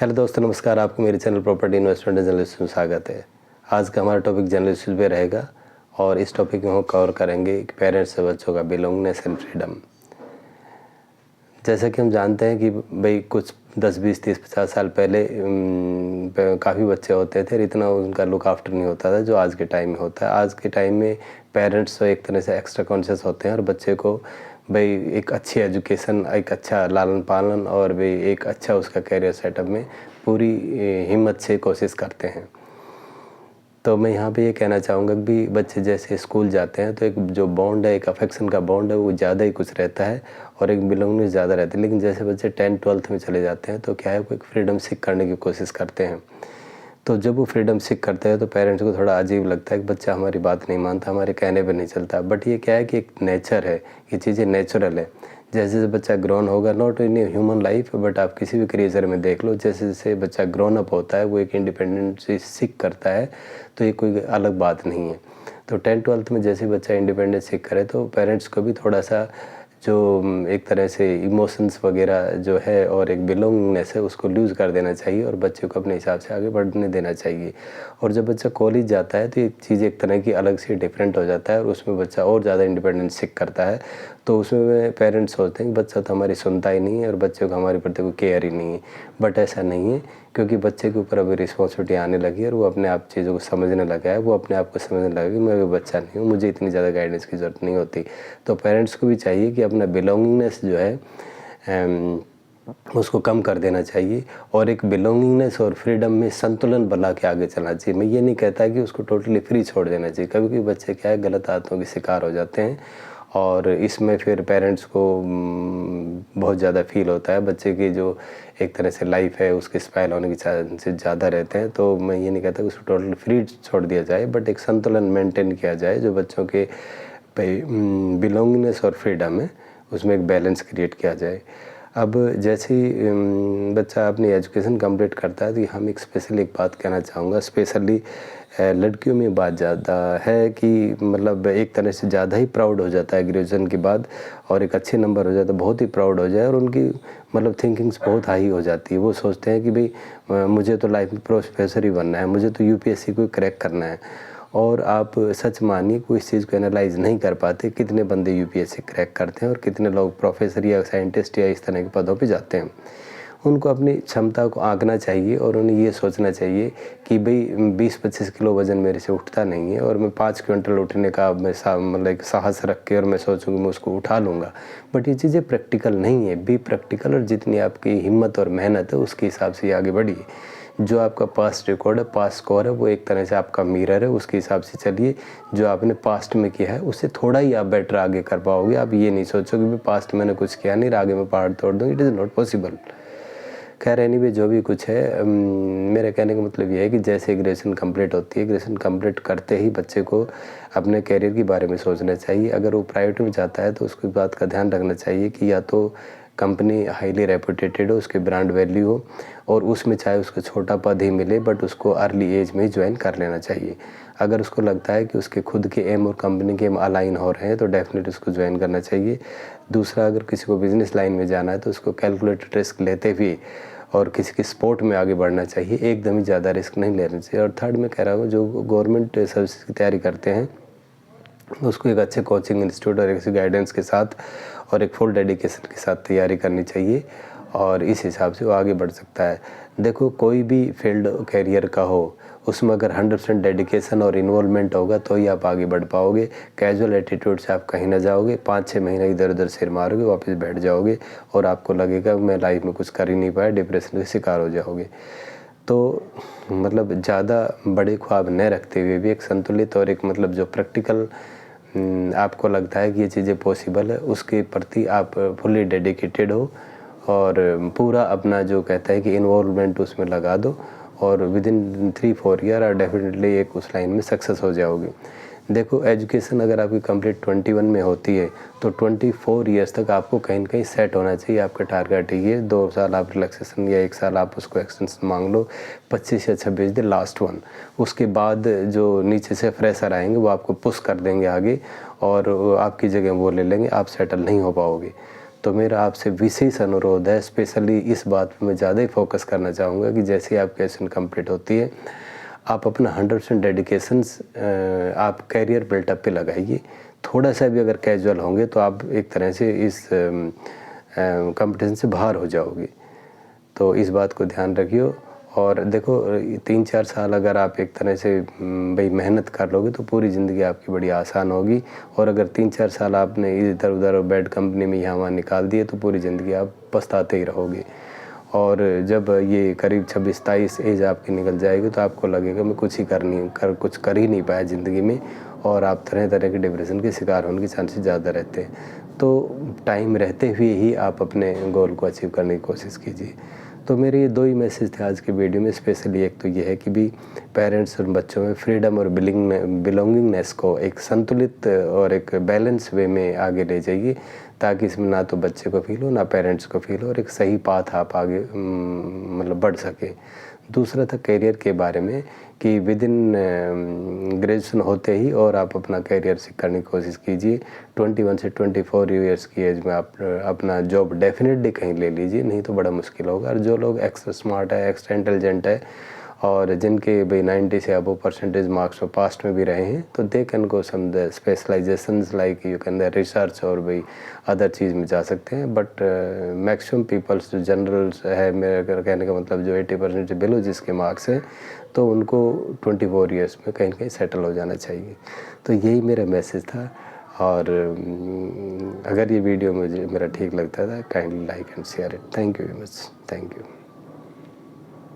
Hello दोस्तों, नमस्कार। आपको मेरे चैनल प्रॉपर्टी इन्वेस्टमेंट जर्नलिस्ट में स्वागत है। आज का हमारा टॉपिक जर्नलिस्ट पे रहेगा और इस टॉपिक में हम कवर करेंगे कि पेरेंट्स से बच्चों का बिलोंगनेस एंड फ्रीडम। जैसा कि हम जानते हैं कि भाई कुछ 10, 20, 30, 50 साल पहले काफ़ी बच्चे होते थे और इतना उनका लुक आफ्टर नहीं होता था जो आज के टाइम में होता है। आज के टाइम में पेरेंट्स तो एक तरह से एक्स्ट्रा कॉन्शियस होते हैं और बच्चे को भाई एक अच्छी एजुकेशन, एक अच्छा लालन पालन और भाई एक अच्छा उसका करियर सेटअप में पूरी हिम्मत से कोशिश करते हैं। तो मैं यहाँ पे ये कहना चाहूँगा कि भी बच्चे जैसे स्कूल जाते हैं तो एक जो बॉन्ड है, एक अफेक्शन का बॉन्ड है, वो ज़्यादा ही कुछ रहता है और एक बिलोंगनेस ज़्यादा रहती है। लेकिन जैसे बच्चे 10th-12th में चले जाते हैं तो क्या है, वो एक फ्रीडम सीख करने की कोशिश करते हैं। तो जब वो फ्रीडम सीख करते हैं तो पेरेंट्स को थोड़ा अजीब लगता है कि बच्चा हमारी बात नहीं मानता, हमारे कहने पर नहीं चलता। बट ये क्या है कि एक नेचर है, ये चीज़ें नेचुरल है। जैसे जैसे बच्चा ग्रोन होगा, not in human life but आप किसी भी क्रिएचर में देख लो, जैसे जैसे बच्चा ग्रोन अप होता है वो एक इंडिपेंडेंसी सीख करता है। तो ये कोई अलग बात नहीं है। तो 10th-12th में जैसे बच्चा इंडिपेंडेंस सीख करे तो पेरेंट्स को भी थोड़ा सा जो एक तरह से इमोशंस वगैरह जो है और एक बिलोंगिंगनेस है उसको लूज़ कर देना चाहिए और बच्चे को अपने हिसाब से आगे बढ़ने देना चाहिए। और जब बच्चा कॉलेज जाता है तो ये चीज़ एक तरह की अलग से डिफरेंट हो जाता है और उसमें बच्चा और ज़्यादा इंडिपेंडेंस सीख करता है। तो उसमें पेरेंट्स सोचते हैं कि बच्चा तो हमारी सुनता ही नहीं है और बच्चे को हमारे प्रति कोई केयर ही नहीं है। बट ऐसा नहीं है, क्योंकि बच्चे के ऊपर अभी रिस्पॉन्सिबिलिटी आने लगी है और वो अपने आप चीज़ों को समझने लगा है। वो अपने आप को समझने लगा कि मैं अभी बच्चा नहीं हूँ, मुझे इतनी ज़्यादा गाइडेंस की ज़रूरत नहीं होती। तो पेरेंट्स को भी चाहिए कि अपना बिलोंगिंगनेस जो है उसको कम कर देना चाहिए और एक बिलोंगिंगनेस और फ्रीडम में संतुलन बना के आगे चलना चाहिए। मैं ये नहीं कहता कि उसको टोटली फ्री छोड़ देना चाहिए। कभी कभी बच्चे क्या है, गलत आदतों के शिकार हो जाते हैं और इसमें फिर पेरेंट्स को बहुत ज़्यादा फील होता है। बच्चे की जो एक तरह से लाइफ है उसके स्पॉइल होने के चांसेस ज़्यादा रहते हैं। तो मैं ये नहीं कहता कि उसको टोटली फ्री छोड़ दिया जाए, बट एक संतुलन मेंटेन किया जाए जो बच्चों के बिलोंगिंगनेस और फ्रीडम है उसमें एक बैलेंस क्रिएट किया जाए। अब जैसे ही बच्चा अपनी एजुकेशन कंप्लीट करता है तो हम एक स्पेशली एक बात कहना चाहूँगा, स्पेशली लड़कियों में बात ज़्यादा है कि मतलब एक तरह से ज़्यादा ही प्राउड हो जाता है ग्रेजुएशन के बाद और एक अच्छे नंबर हो जाता है, बहुत ही प्राउड हो जाए और उनकी मतलब थिंकिंग्स बहुत हाई हो जाती है। वो सोचते हैं कि भाई मुझे तो लाइफ में प्रोफेसर ही बनना है, मुझे तो यूपीएससी को क्रैक करना है। और आप सच मानिए कोई इस चीज़ को एनालाइज नहीं कर पाते कितने बंदे यूपीएससी क्रैक करते हैं और कितने लोग प्रोफेसर या साइंटिस्ट या इस तरह के पदों पे जाते हैं। उनको अपनी क्षमता को आंकना चाहिए और उन्हें ये सोचना चाहिए कि भाई 20-25 किलो वज़न मेरे से उठता नहीं है और मैं 5 क्विंटल उठने का मैं मतलब एक साहस रख के और मैं सोचूँ कि मैं उसको उठा लूँगा। बट ये चीज़ें प्रैक्टिकल नहीं है। बी प्रैक्टिकल और जितनी आपकी हिम्मत और मेहनत है उसके हिसाब से आगे बढ़िए। जो आपका पास्ट रिकॉर्ड है, पास्ट स्कोर है, वो एक तरह से आपका मिरर है, उसके हिसाब से चलिए। जो आपने पास्ट में किया है उससे थोड़ा ही आप बेटर आगे कर पाओगे। आप ये नहीं सोचोगे कि पास्ट मैंने कुछ किया नहीं, आगे मैं पहाड़ तोड़ दूँ, इट इज़ नॉट पॉसिबल। खैर एनीवे जो भी कुछ है, मेरे कहने का मतलब ये है कि जैसे ग्रेजुएशन कंप्लीट होती है, ग्रेजुएशन कंप्लीट करते ही बच्चे को अपने करियर के बारे में सोचना चाहिए। अगर वो प्राइवेट में जाता है तो उसकी बात का ध्यान रखना चाहिए कि या तो कंपनी हाईली रेपुटेटेड हो, उसकी ब्रांड वैल्यू हो और उसमें चाहे उसको छोटा पद ही मिले बट उसको अर्ली एज में ही ज्वाइन कर लेना चाहिए। अगर उसको लगता है कि उसके खुद के एम और कंपनी के एम अलाइन हो रहे हैं तो डेफिनेटली उसको ज्वाइन करना चाहिए। दूसरा, अगर किसी को बिजनेस लाइन में जाना है तो उसको कैलकुलेटेड रिस्क लेते हुए और किसी की स्पोर्ट में आगे बढ़ना चाहिए, एकदम ही ज़्यादा रिस्क नहीं लेना चाहिए। और थर्ड, मैं कह रहा हूँ जो गवर्नमेंट सर्विस की तैयारी करते हैं उसको एक अच्छे कोचिंग इंस्टीट्यूट और एक गाइडेंस के साथ और एक फुल डेडिकेशन के साथ तैयारी करनी चाहिए और इस हिसाब से वो आगे बढ़ सकता है। देखो कोई भी फील्ड करियर का हो, उसमें अगर 100% डेडिकेशन और इन्वॉल्वमेंट होगा तो ही आप आगे बढ़ पाओगे। कैजुअल एटीट्यूड से आप कहीं ना जाओगे, 5-6 महीने इधर उधर सिर मारोगे, वापस बैठ जाओगे और आपको लगेगा मैं लाइफ में कुछ कर ही नहीं पाया, डिप्रेशन के शिकार हो जाओगे। तो मतलब ज़्यादा बड़े ख्वाब न रखते हुए भी एक संतुलित और एक मतलब जो प्रैक्टिकल आपको लगता है कि ये चीज़ें पॉसिबल है, उसके प्रति आप फुली डेडिकेटेड हो और पूरा अपना जो कहता है कि इन्वॉल्वमेंट उसमें लगा दो और विद इन 3-4 ईयर आप डेफिनेटली एक उस लाइन में सक्सेस हो जाओगे। देखो एजुकेशन अगर आपकी कंप्लीट 21 में होती है तो 24 ईयर्स तक आपको कहीं ना कहीं सेट होना चाहिए। आपका टारगेट है ये 2 साल आप रिलैक्सेशन या 1 साल आप उसको एक्सटेंशन मांग लो, 25 या 26 दिन लास्ट वन। उसके बाद जो नीचे से फ्रेशर आएंगे वो आपको पुश कर देंगे आगे और आपकी जगह वो ले लेंगे, आप सेटल नहीं हो पाओगे। तो मेरा आपसे विशेष अनुरोध है, स्पेशली इस बात पे मैं ज़्यादा ही फोकस करना चाहूँगा कि जैसे ही आपकी एजुकेशन कंप्लीट होती है, आप अपना 100% डेडिकेशंस आप करियर बिल्टअप पे लगाइए। थोड़ा सा भी अगर कैजुअल होंगे तो आप एक तरह से इस कंपटीशन से बाहर हो जाओगे। तो इस बात को ध्यान रखिए। और देखो 3-4 साल अगर आप एक तरह से भाई मेहनत कर लोगे तो पूरी ज़िंदगी आपकी बड़ी आसान होगी। और अगर 3-4 साल आपने इधर-उधर बैड कंपनी में यहाँ वहाँ निकाल दिए तो पूरी ज़िंदगी आप पछताते ही रहोगे। और जब ये करीब 26-27 एज आपकी निकल जाएगी तो आपको लगेगा मैं कुछ कर ही नहीं पाया ज़िंदगी में, और आप तरह-तरह के डिप्रेशन के शिकार होने के चांसेस ज़्यादा रहते हैं। तो टाइम रहते हुए ही आप अपने गोल को अचीव करने की कोशिश कीजिए। तो मेरे ये 2 ही मैसेज थे आज की वीडियो में। स्पेशली एक तो ये है कि भी पेरेंट्स और बच्चों में फ्रीडम और बिलोंगिंगनेस को एक संतुलित और एक बैलेंस वे में आगे ले जाइए, ताकि इसमें ना तो बच्चे को फील हो ना पेरेंट्स को फील हो, और एक सही पाथ आप आगे मतलब बढ़ सके। दूसरा था करियर के बारे में कि विदिन ग्रेजुएशन होते ही और आप अपना करियर सीख करने की कोशिश कीजिए। 21 से 24 ईयर्स की एज में आप अपना जॉब डेफिनेटली कहीं ले लीजिए, नहीं तो बड़ा मुश्किल होगा। और जो लोग एक्स्ट्रा स्मार्ट है, एक्स्ट्रा इंटेलिजेंट है और जिनके भाई 90 से अबव परसेंटेज मार्क्स में पास्ट में भी रहे हैं, तो they can go some the specializations like you can the research और भाई अदर चीज़ में जा सकते हैं। बट मैक्सिमम पीपल्स जो जनरल्स है, मेरे अगर कहने का मतलब जो 80% से बिलो जिसके मार्क्स हैं, तो उनको 24 ईयर्स में कहीं ना कहीं सेटल हो जाना चाहिए। तो यही मेरा मैसेज था। और अगर ये वीडियो मुझे मेरा ठीक लगता था, kindly like and share it. Thank you very much. Thank you.